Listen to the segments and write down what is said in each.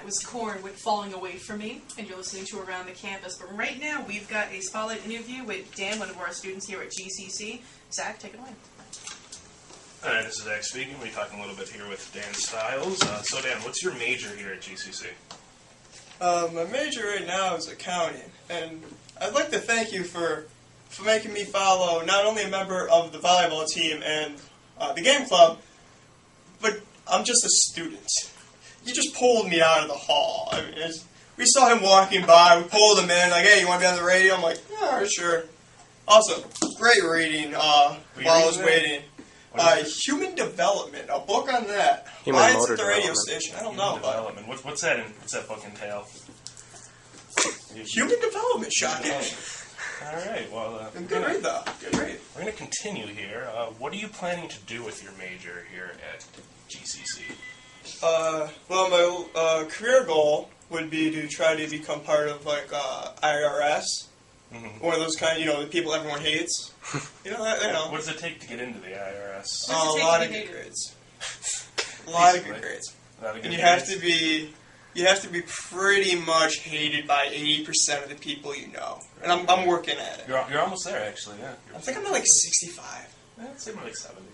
that was Korn with Falling Away From Me, and you're listening to Around the Campus. But right now, we've got a spotlight interview with Dan, one of our students here at GCC. Zach, take it away. Hi, this is Zach speaking. We're talking a little bit here with Dan Stiles. So Dan, what's your major here at GCC? My major right now is accounting, and I'd like to thank you for making me follow not only a member of the volleyball team and the game club, but I'm just a student. You just pulled me out of the hall. I mean, we saw him walking by, we pulled him in, like, hey, you want to be on the radio? I'm like, yeah, sure. Also, great reading while I was waiting. Human Development, a book on that. Why it's at the radio station, I don't know. Development. What's that book entail? Human Development, shocking. All right, well... good read, though. Good read. We're going to continue here. What are you planning to do with your major here at GCC? Well, my career goal would be to try to become part of, like, IRS. Mm-hmm. One of those kind of, the people everyone hates. What does it take to get into the IRS? A lot of good grades. A lot of good grades. And you have to be pretty much hated by 80% of the people you know. And I'm working at it. You're almost there, actually, yeah. I think I'm at like 65. I'd say more like 70.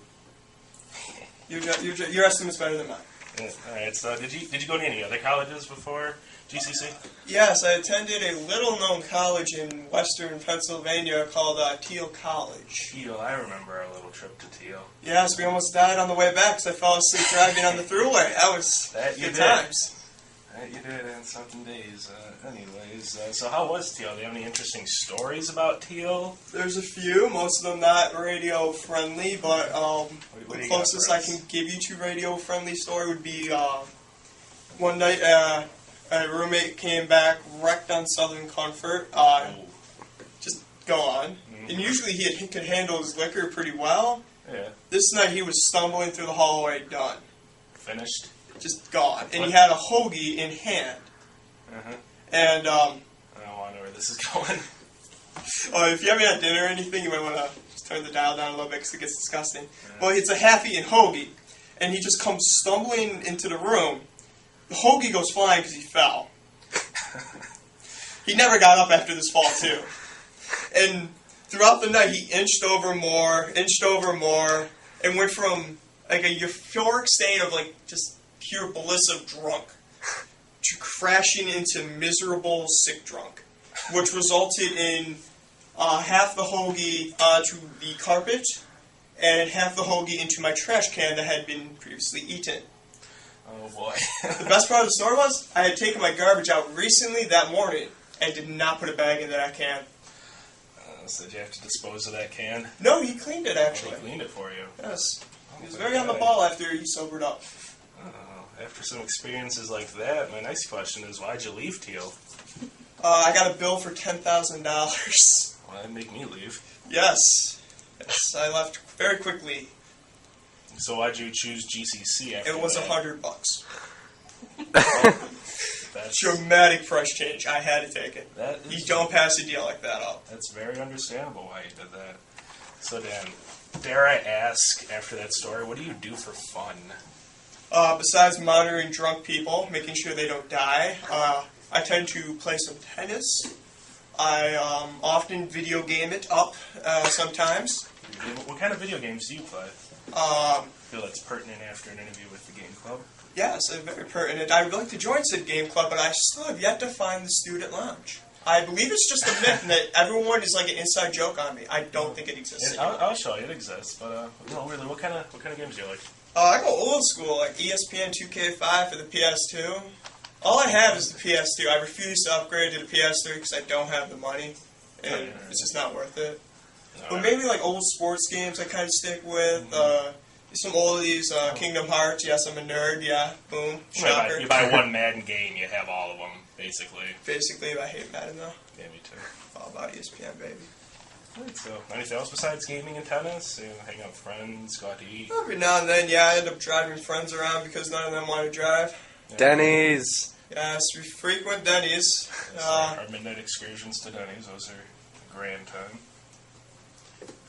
Your estimate's better than mine. Yeah. All right, so did you go to any other colleges before GCC? Yes, I attended a little-known college in western Pennsylvania called Teal College. Teal, I remember our little trip to Teal. Yes, we almost died on the way back because I fell asleep driving on the thruway. That was good times. That you did in something days. Anyways, so how was Teal? Do you have any interesting stories about Teal? There's a few, most of them not radio-friendly, but the closest I can give you to radio-friendly story would be one night a roommate came back wrecked on Southern Comfort. Just go on. Mm-hmm. And usually he could handle his liquor pretty well. Yeah. This night he was stumbling through the hallway, done. Finished? Just gone. And he had a hoagie in hand. Uh-huh. And, I don't want to know where this is going. If you haven't had dinner or anything, you might want to just turn the dial down a little bit because it gets disgusting. Uh-huh. Well, it's a half-eaten hoagie. And he just comes stumbling into the room. The hoagie goes flying because he fell. He never got up after this fall, too. And throughout the night, he inched over more, and went from like a euphoric state of like just pure bliss of drunk to crashing into miserable sick drunk, which resulted in half the hoagie onto the carpet and half the hoagie into my trash can that had been previously eaten. Oh boy. The best part of the story was I had taken my garbage out recently that morning and did not put a bag into that can. So did you have to dispose of that can? No, he cleaned it actually. Oh, he cleaned it for you? Yes. He was very on the ball after he sobered up. After some experiences like that, my next question is, why'd you leave Teal? I got a bill for $10,000. Well, that'd make me leave. Yes. I left very quickly. So why'd you choose GCC after that? It was $100. That's dramatic price change. I had to take it. You don't pass a deal like that up. That's very understandable why you did that. So Dan, dare I ask, after that story, what do you do for fun? Besides monitoring drunk people, making sure they don't die, I tend to play some tennis. I often video game it up sometimes. What kind of video games do you play? I feel that's pertinent after an interview with the game club. Yes, very pertinent. I would like to join said game club, but I still have yet to find the student lounge. I believe it's just a myth that everyone is like an inside joke on me. I don't think it exists. I'll show you it exists, but really, what kind of games do you like? I go old school, like ESPN 2K5 for the PS2. All I have is the PS2. I refuse to upgrade to the PS3 because I don't have the money, and it's just not worth it. But maybe like old sports games I kind of stick with. Some oldies, Kingdom Hearts. Yes, I'm a nerd. Yeah, boom. Shocker. You buy one Madden game, you have all of them, basically. Basically, I hate Madden though. Yeah, me too. All about ESPN, baby. Right, so anything else besides gaming and tennis? Hang out with friends, go out to eat? Every now and then, yeah, I end up driving friends around because none of them want to drive. Yeah. Denny's. Yes, we frequent Denny's. Our midnight excursions to Denny's, those are a grand time.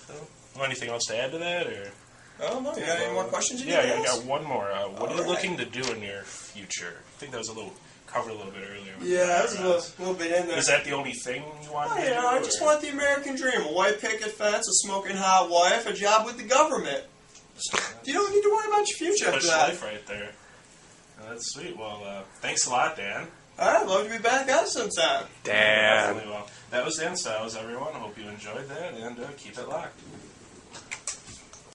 So, anything else to add to that, or? Oh, no, you got any more questions? I got one more. What are you looking to do in your future? I think that was a little covered a little bit earlier. With Yeah, the that was a eyebrows. little bit in there. Is that the only thing you wanted Oh, to you do? know, I just or- want the American dream. A white picket fence, a smoking hot wife, a job with the government. You don't need to worry about your future after Push that. life right there. That's sweet. Well, thanks a lot, Dan. Alright, love to be back on sometime. Damn. Definitely. Well, that was Dan Styles, everyone. I hope you enjoyed that, and keep it locked.